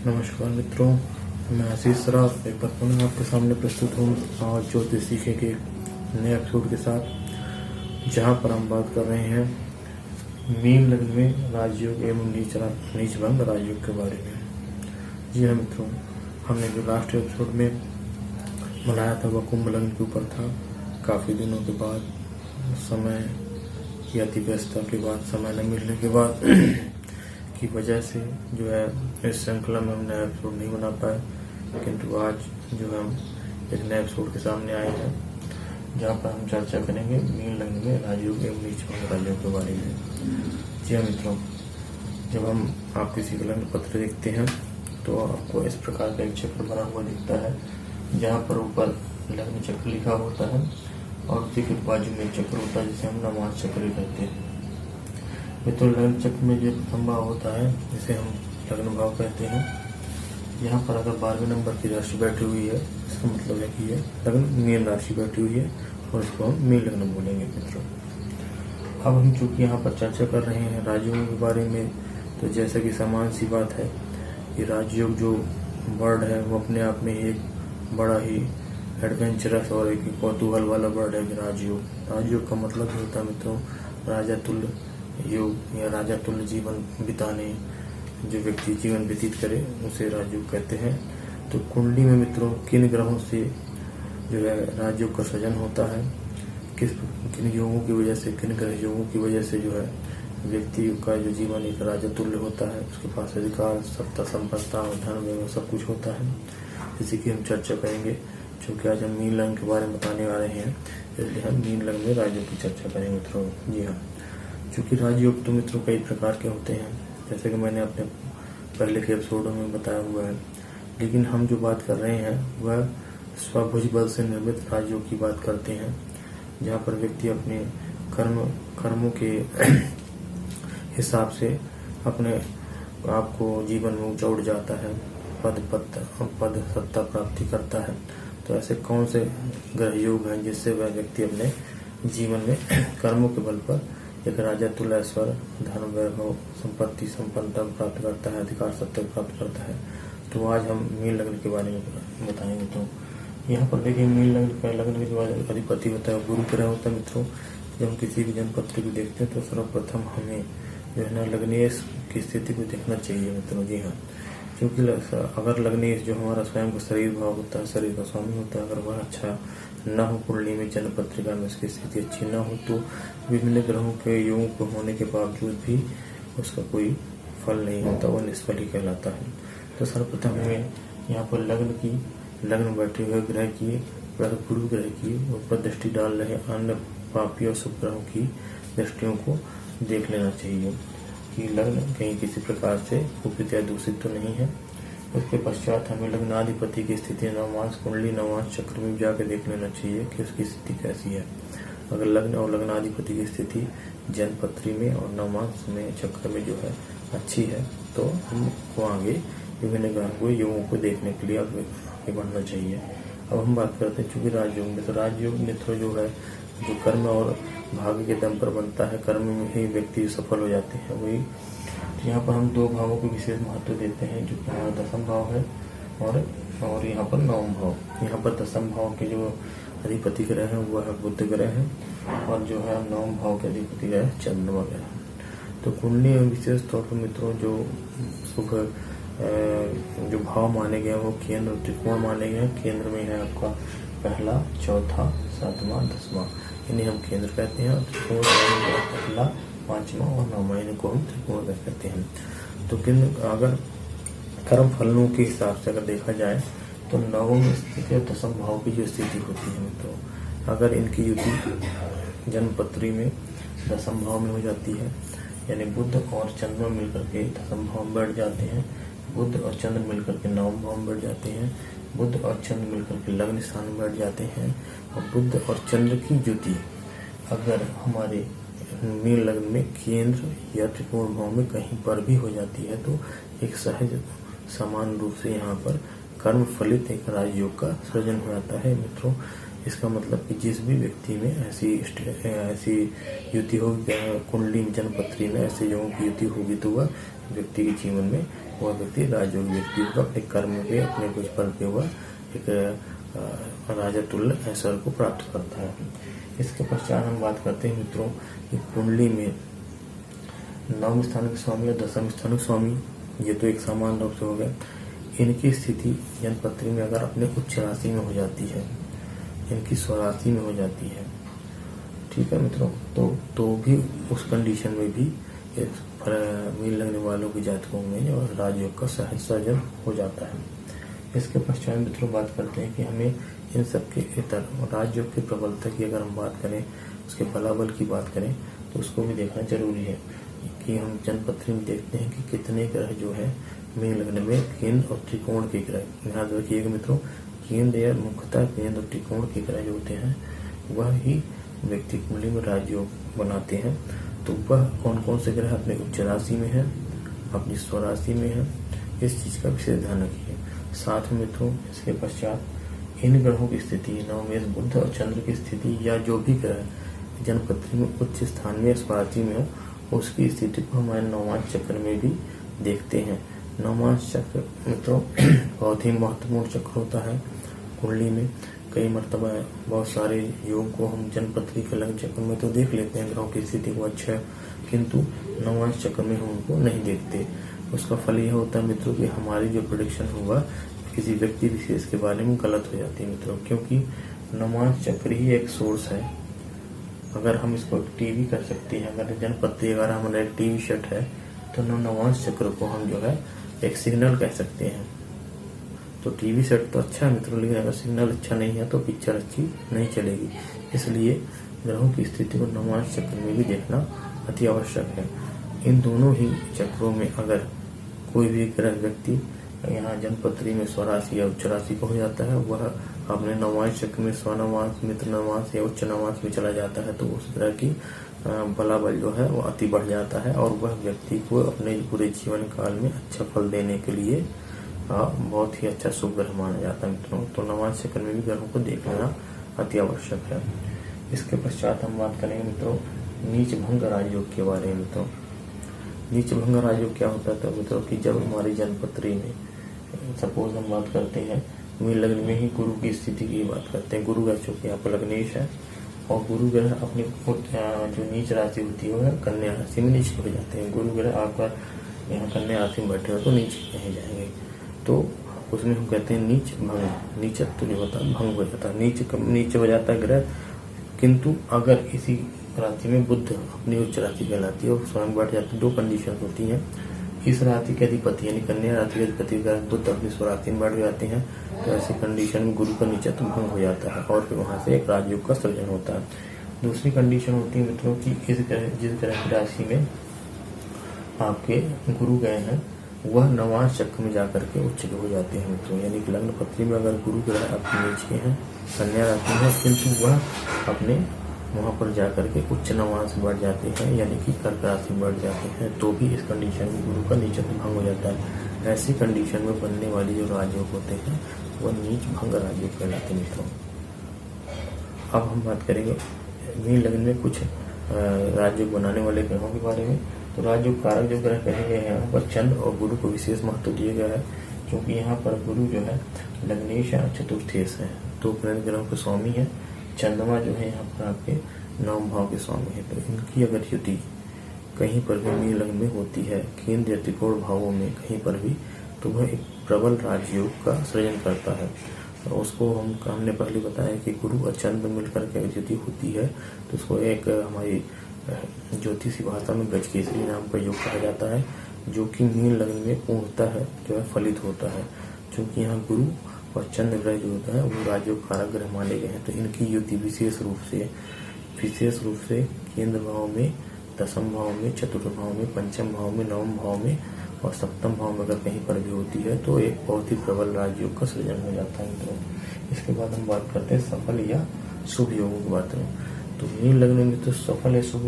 नमस्कार मित्रों, मैं आशीष सराफ एक बार पुनः आपके सामने प्रस्तुत हूँ आज ज्योतिष सीखे के नए एपिसोड के साथ, जहाँ पर हम बात कर रहे हैं मीन लग्न में राजयोग एवं नीच भंग राजयोग के बारे में। जी हाँ मित्रों, हमने जो लास्ट एपिसोड में बनाया था वह कुंभ लग्न के ऊपर था। काफ़ी दिनों के बाद, समय की अति व्यस्तता के बाद, समय न मिलने के बाद की वजह से जो है इस श्रृंखला में हम नया एपिसोड नहीं बना पाए, किंतु आज जो है हम एक नए एपिसोड के सामने आए हैं, जहाँ पर हम चर्चा करेंगे मीन लग्न में राजयोग एवं नीच भंग राजयोग के बारे में। जी हाँ मित्रों, जब हम आप किसी का लग्न पत्र देखते हैं तो आपको इस प्रकार का एक चक्र बना हुआ दिखता है, जहाँ पर ऊपर लग्न चक्र लिखा होता है और उसी के बाजू में एक चक्र होता है जिसे हम नवांश चक्र कहते हैं। मित्रों, लग्न चक्र में जो प्रथम भाव होता है जिसे हम लग्न भाव कहते हैं, यहाँ पर अगर 12वें नंबर की राशि बैठी हुई है, इसका मतलब है कि ये लग्न मीन राशि बैठी हुई है और इसको हम मीन लग्न बोलेंगे मित्रों। अब हम चूंकि यहाँ पर चर्चा कर रहे हैं राजयोग के बारे में, तो जैसा कि समान सी बात है कि राजयोग जो वर्ड है वो अपने आप में एक बड़ा ही एडवेंचरस और एक कौतूहल वाला वर्ड है कि राजयोग। राजयोग का मतलब होता है मित्रों राजा तुल्य योग या राजा तुल्य जीवन बिताने, जो व्यक्ति जीवन व्यतीत करे उसे राजयोग कहते हैं। तो कुंडली में मित्रों किन ग्रहों से जो है राजयोग का सृजन होता है, किन योगों की वजह से, किन ग्रह योगों की वजह से जो है व्यक्ति का जो जीवन एक राजा तुल्य होता है, उसके पास अधिकार, सत्ता, संपत्ता और धन वगैरह सब कुछ होता है, इसी की हम चर्चा करेंगे। क्योंकि आज हम मीन लग्न के बारे में बताने वाले हैं, इसलिए हम मीन लग्न में राजयोग की चर्चा करेंगे मित्रों। जी हाँ, क्योंकि राजयोग तो मित्रों कई प्रकार के होते हैं, जैसे कि मैंने अपने पहले के एपिसोडों में बताया हुआ है, लेकिन हम जो बात कर रहे हैं वह स्वभुज बल से निर्मित राजयोग की बात करते हैं, जहाँ पर व्यक्ति अपने कर्मों के हिसाब से अपने आप को जीवन में ऊंचा उठ जाता है, पद सत्ता प्राप्ति करता है। तो ऐसे कौन से ग्रह योग हैं जिससे वह व्यक्ति अपने जीवन में कर्मों के बल पर एक राजा तुल्य ऐश्वर्य, धन, वैभव, संपत्ति, संपन्नता प्राप्त करता है, अधिकार सत्ता प्राप्त करता है। तो आज हम मीन लग्न के बारे में बताएंगे। तो यहाँ पर देखिए मीन लग्न के जो अधिपति होता है गुरु ग्रह होता है मित्रों। जब हम किसी भी जन्मपत्र को देखते हैं तो सर्वप्रथम हमें जो है ना लग्नेश की स्थिति को देखना चाहिए मित्रों। जी हाँ, क्योंकि अगर लग्नेश जो हमारा स्वयं का शरीर भाव होता है, शरीर का स्वामी होता है, अगर वह अच्छा न हो, कुंडली में जन्म पत्रिका में उसकी स्थिति अच्छी न हो, तो विभिन्न ग्रहों के योगों को होने के बावजूद भी उसका कोई फल नहीं होता, वह निष्फल ही कहलाता है। तो सर्वप्रथम हमें यहाँ पर लग्न बैठे हुए ग्रह की, गुरु ग्रह की ऊपर दृष्टि डाल रहे अन्य पापी और शुभ ग्रहों की दृष्टियों को देख लेना चाहिए कि लग्न कहीं किसी प्रकार से कुपित या दूषित तो नहीं है। उसके पश्चात हमें लग्नाधिपति की स्थिति नवमांश कुंडली नवमांश चक्र में जाकर देख लेना चाहिए कि उसकी स्थिति कैसी है। अगर लग्न और लग्नाधिपति की स्थिति जन्मपत्री में और नवमांश में चक्र में जो है अच्छी है, तो हमको आगे विभिन्न ग्रहों योगों को देखने के लिए आगे बढ़ना चाहिए। अब हम बात करते हैं चूंकि राजयोग में, तो राजयोग मित्र जो है जो कर्म और भाग्य के दम पर बनता है, कर्म में ही व्यक्ति सफल हो जाते हैं वही। तो यहाँ पर हम दो भावों को विशेष महत्व देते हैं, जो कि हमारा दसम भाव है और यहाँ पर नवम भाव। यहाँ पर दसम भाव के जो अधिपति ग्रह है वह है बुध ग्रह है, और जो है नवम भाव के अधिपति ग्रह चंद्रमा ग्रह है। तो कुंडली में विशेष तौर पर मित्रों जो शुभ जो भाव माने गए वो केंद्र त्रिकोण माने गए। केंद्र में है आपका पहला, चौथा, सातवां, 10वां, इन्हें हम केंद्र कहते हैं। त्रिकोण पहला, 5वां और 9वां, इनको हम त्रिकोण कहते हैं। तो अगर कर्म फलों के हिसाब से अगर देखा जाए तो नवम स्थिति और दसम भाव की जो स्थिति होती है, तो अगर इनकी युति जन्मपत्री में दसम भाव में हो जाती है, यानी बुध और चंद्रमा मिलकर के दसम भाव में बैठ जाते हैं, बुध और चंद्र मिलकर के नवम भाव में बैठ जाते हैं, बुध और चंद्र मिलकर के लग्न स्थान में बैठ जाते हैं, और बुध और चंद्र की युति अगर हमारे मीन लग्न में केंद्र या त्रिकोण भाव में कहीं पर भी हो जाती है, तो एक सहज समान रूप से यहाँ पर कर्म फलित एक राजयोग का सृजन हो जाता है मित्रों। इसका मतलब कि जिस भी व्यक्ति में ऐसी युति होगी, कुंडली जन्मपत्री में ऐसे योगों की युति होगी, तो वह व्यक्ति के जीवन में वह व्यक्ति राजयोगी व्यक्ति होगा, अपने कर्म पे, अपने कुछ फल पे हुआ एक राजा तुल्य ऐश्वर्य को प्राप्त करता है। इसके पश्चात हम बात करते हैं मित्रों कि कुंडली में 9वें स्थान के स्वामी और 10वें स्थान के स्वामी, ये तो एक समान रूप से हो गया। इनकी स्थिति जन्मपत्री में अगर अपने उच्च राशि में हो जाती है, इनकी स्वराशि में हो जाती है, ठीक है मित्रों, तो भी उस कंडीशन में भी मीन लगने वालों के जातकों में और राजयोग का सहज सर्जन हो जाता है। इसके पश्चात मित्रों बात करते हैं कि हमें इन सबके इतर राजयोग के प्रबलता की अगर हम बात करें, उसके बलाबल की बात करें, तो उसको भी देखना जरूरी है कि हम जन्मपत्री में देखते हैं कि कितने ग्रह जो है मीन लगने में केंद्र और त्रिकोण के ग्रह, ध्यान रखिएगा मित्रों, केंद्र या मुख्यतः केंद्र और त्रिकोण के ग्रह जो होते हैं वह ही व्यक्ति कुंडली में राजयोग बनाते हैं। तो वह कौन कौन से ग्रह अपने उच्च राशि में है, अपनी स्वराशि में है, इस चीज का विशेष ध्यान रखिए। साथ में मित्रों इसके पश्चात इन ग्रहों की स्थिति, नवमेश बुध और चंद्र की स्थिति या जो भी ग्रह जन्मपत्री में उच्च स्थान में स्वराशि में हो, उसकी स्थिति को हमारे नवमांश चक्र में भी देखते हैं। नवमांश चक्र मित्रों बहुत ही महत्वपूर्ण चक्र होता है कुंडली में। कई मर्तबा बहुत सारे योग को हम जन्मपत्री के लग्न चक्र में तो देख लेते हैं, ग्रहों की स्थिति को अच्छा है, किंतु नवमांश चक्र में हम उनको नहीं देखते। उसका फल यह होता है मित्रों कि हमारी जो प्रेडिक्शन होगा किसी व्यक्ति विशेष के बारे में गलत हो जाती है मित्रों, क्योंकि नवमांश चक्र ही एक सोर्स है। अगर हम इसको टीवी कर सकते हैं, अगर जन्मपत्री अगर हमारा एक टीवी सेट है, तो नवमांश चक्र को हम जो है एक सिग्नल कह सकते हैं। तो टीवी सेट तो अच्छा है मित्रों, लेकिन अगर सिग्नल अच्छा नहीं है तो पिक्चर अच्छी नहीं चलेगी। इसलिए ग्रहों की स्थिति को नवमांश चक्र में भी देखना अति आवश्यक है। इन दोनों ही चक्रों में अगर कोई भी ग्रह व्यक्ति यहाँ जन्मपत्री में स्वराशि या उच्च राशि को हो जाता है, वह अपने नवमांश चक्र में स्वनवांश, मित्र नवांश या उच्च नवांश में चला जाता है, तो उस ग्रह की बलाबल जो है वो अति बढ़ जाता है और वह व्यक्ति को अपने पूरे जीवन काल में अच्छा फल देने के लिए बहुत ही अच्छा शुभ ग्रह माना जाता है मित्रों। तो नवमांश चक्र में भी ग्रहों को देख लेना अति आवश्यक है। इसके पश्चात हम बात करेंगे मित्रों नीच भंग राजयोग के बारे में। मित्रों नीच भंग राजयोग क्या होता है मित्रों कि जब हमारी जन्मपत्री में सपोज हम बात करते हैं मीन लग्न में ही गुरु की स्थिति की बात करते हैं, गुरु ग्रह चूंकि यहाँ पर लग्नेश है और गुरु ग्रह अपनी जो नीच राशि होती है वह कन्या राशि में नीच हो जाते हैं। गुरु ग्रह आपका यहाँ कन्या राशि में बैठे हो तो नीचे नहीं जाएंगे, तो उसमें हम कहते हैं नीच भंग। नीचत्व जो होता है भंग हो जाता है, नीचे हो जाता है ग्रह। किंतु अगर इसी राशि में बुध अपनी उच्च राशि कहलाती है और स्वयं बैठ जाती है, दो कंडीशन होती हैं। इस राशि के अधिपति यानी कन्या राशि के अधिपति बुध अपनी स्वराशि में बैठ जाते हैं, तो ऐसी कंडीशन में गुरु का नीचत्व भंग हो जाता है और फिर वहां से एक राजयोग का सृजन होता है। दूसरी कंडीशन होती है मित्रों की जिस ग्रह की राशि में आपके गुरु गए हैं वह नवमांश चक्र में जाकर के उच्च हो जाते हैं मित्रों। यानी कि लग्न पत्री में अगर गुरु ग्रह अपने नीच के हैं, कन्या राशि है, किंतु वह अपने वहां पर जाकर के उच्च नवमांश बढ़ जाते हैं यानी कि कर्क राशि बढ़ जाते हैं, तो भी इस कंडीशन में गुरु का नीचत्व भंग हो जाता है। ऐसी कंडीशन में बनने वाली जो राजयोग होते हैं वह नीच भंग राजयोग कहलाते हैं मित्रों। अब हम बात करेंगे मीन लग्न में कुछ राजयोग बनाने वाले ग्रहों के बारे में। तो राजयोग कारक जो ग्रह कहे गए हैं यहाँ पर चंद्र और गुरु को विशेष महत्व दिया गया है, क्योंकि यहाँ पर गुरु जो है लग्नेश या चतुर्थेश है, तो ग्रहों के स्वामी है। चंद्रमा जो है यहाँ पर आपके 9 भाव के स्वामी है। तो इनकी अगर युति कहीं पर भी मीन लग्न में होती है, केंद्र या त्रिकोण भावों में कहीं पर भी, तो वह एक प्रबल राजयोग का सृजन करता है। तो उसको हमने पहले बताया कि गुरु और चंद्र मिलकर के युति होती है, तो उसको एक हमारी ज्योतिषी भाषा में गजकेसरी नाम का योग कहा जाता है, जो कि मीन लग्न में पूर्णतः है जो है फलित होता है। क्योंकि यहाँ गुरु और चंद्र ग्रह जो होता है वो राजयोग कारक ग्रह माने गए हैं, तो इनकी युति विशेष रूप से केंद्र भाव में, दसम भाव में, चतुर्थ भाव में, पंचम भाव में, नवम भाव में और सप्तम भाव में अगर कहीं पर भी होती है तो एक बहुत ही प्रबल राजयोग का सृजन हो जाता है। तो इसके बाद हम बात करते हैं सफल या शुभ योगों की बात करें। तो मीन लग्न में तो सफल या शुभ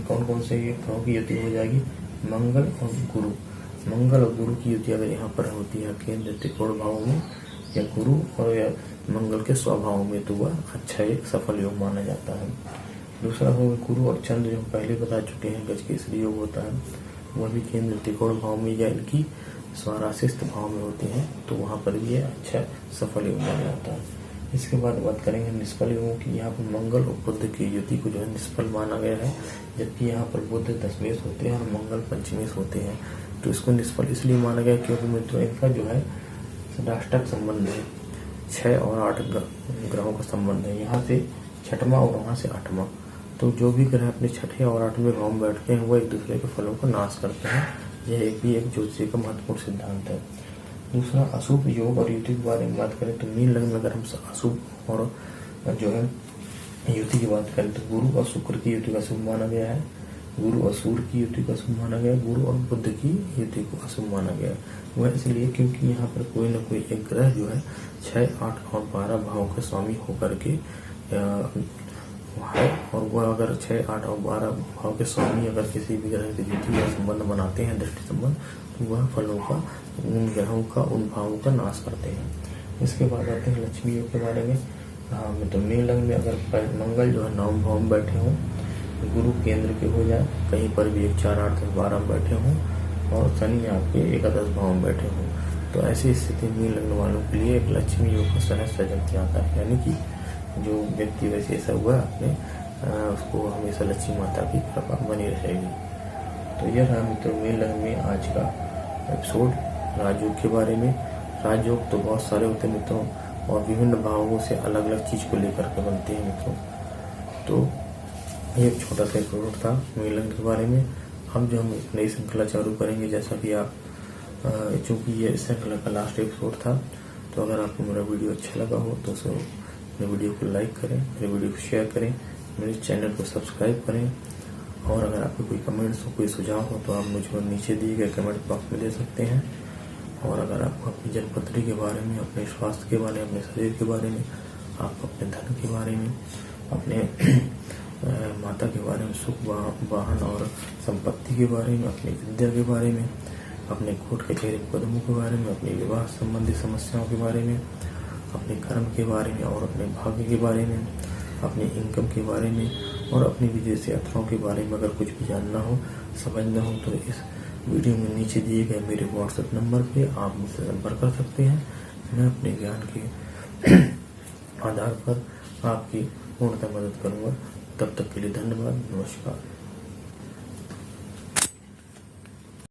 कौन कौन से ग्रहों की युति हो जाएगी? मंगल और गुरु। मंगल और गुरु की युति अगर यहाँ पर होती है केंद्र त्रिकोण भाव में या गुरु और या मंगल के स्वभाव में, तो वह अच्छा एक सफल योग माना जाता है। दूसरा होगा गुरु और चंद्र, जो पहले बता चुके हैं गजकेसरी योग होता है, वह भी केंद्र त्रिकोण भाव में या इनकी स्वाराशिस्त भाव में होते हैं तो वहाँ पर भी ये अच्छा सफल योग माना जाता है। इसके बाद बात करेंगे निष्फल योगों की। यहाँ पर मंगल और बुध की युति को जो है निष्फल माना गया है, जबकि यहाँ पर बुध दशमेश होते हैं और मंगल पंचमेश होते हैं। तो इसको निष्फल इसलिए माना गया क्योंकि मित्रों इनका जो है राष्ट्रक संबंध है, 6 और 8 ग्रहों का संबंध है। यहाँ से 6वां और वहाँ से 8वां, तो जो भी ग्रह अपने 6ठे और 8वें भाव में बैठते हैं वो एक दूसरे के फलों का नाश करते हैं। यह एक ज्योतिष का महत्वपूर्ण सिद्धांत है। दूसरा अशुभ योग और युति के बारे में बात करें तो मीन लग्न में अगर हम अशुभ और जो है युति की बात करें तो गुरु और शुक्र की युति का शुभ माना गया है, गुरु और सूर्य की युति का शुभ माना गया, गुरु और बुध की युति को अशुभ माना गया। वह इसलिए क्योंकि यहाँ पर कोई न कोई एक ग्रह जो है 6, 8 और 12 भावों के स्वामी होकर के है, और वह अगर 6, 8 और 12 भाव के स्वामी अगर किसी भी ग्रह की युति या संबंध बनाते हैं, दृष्टि संबंध, तो वह फलों का उन ग्रहों का उन भावों का नाश करते हैं। इसके बाद आते हैं लक्ष्मी योग के बारे में। तो मीन लग्न में अगर मंगल जो है 9वें भाव में बैठे हों, गुरु केंद्र के हो जाए, कहीं पर भी 1, 4, 8, 10, 12 में बैठे हों, और शनि आपके 11 भाव में बैठे हों, तो ऐसी स्थिति मीन लग्न वालों के लिए एक लक्ष्मी योग का सहज सृजन किया जाता है। यानी कि जो व्यक्ति वैसे ऐसा हुआ अपने उसको हमेशा लक्ष्मी माता की कृपा बनी रहेगी। तो यह रहा मित्रों मीन लग्न में आज का एपिसोड राजयोग के बारे में। राजयोग तो बहुत सारे होते हैं मित्रों, और विभिन्न भावों से अलग अलग चीज को लेकर के बनते हैं मित्रों। तो एक छोटा सा एपिसोड था मीन लग्न के बारे में। अब जो हम एक नई श्रृंखला चालू करेंगे, जैसा कि आप चूंकि ये श्रृंखला का लास्ट एपिसोड था, तो अगर आपको मेरा वीडियो अच्छा लगा हो तो मेरे वीडियो को लाइक करें, मेरे वीडियो को शेयर करें, मेरे चैनल को सब्सक्राइब करें, और अगर आपको कोई कमेंट्स हो, कोई सुझाव हो तो आप मुझको नीचे दिए गए कमेंट बॉक्स में दे सकते हैं। और अगर आपको अपनी जन्मपत्री के बारे में, अपने स्वास्थ्य के बारे में, अपने शरीर के बारे में, आप अपने धन के बारे में, अपने माता के बारे में, सुख वाहन और संपत्ति के बारे में, अपनी विद्या के बारे में, अपने कोर्ट कचहरी मुकदमों के बारे में, अपनी विवाह संबंधी समस्याओं के बारे में, अपने कर्म के बारे में और अपने भाग्य के बारे में, अपने इनकम के बारे में और अपनी विदेश यात्राओं के बारे में अगर कुछ भी जानना हो, समझना हो, तो इस वीडियो में नीचे दिए गए मेरे व्हाट्सएप नंबर पे आप मुझसे संपर्क कर सकते हैं। मैं अपने ज्ञान के आधार पर आपकी पूर्णतः मदद करूंगा। तब तक के लिए धन्यवाद, नमस्कार।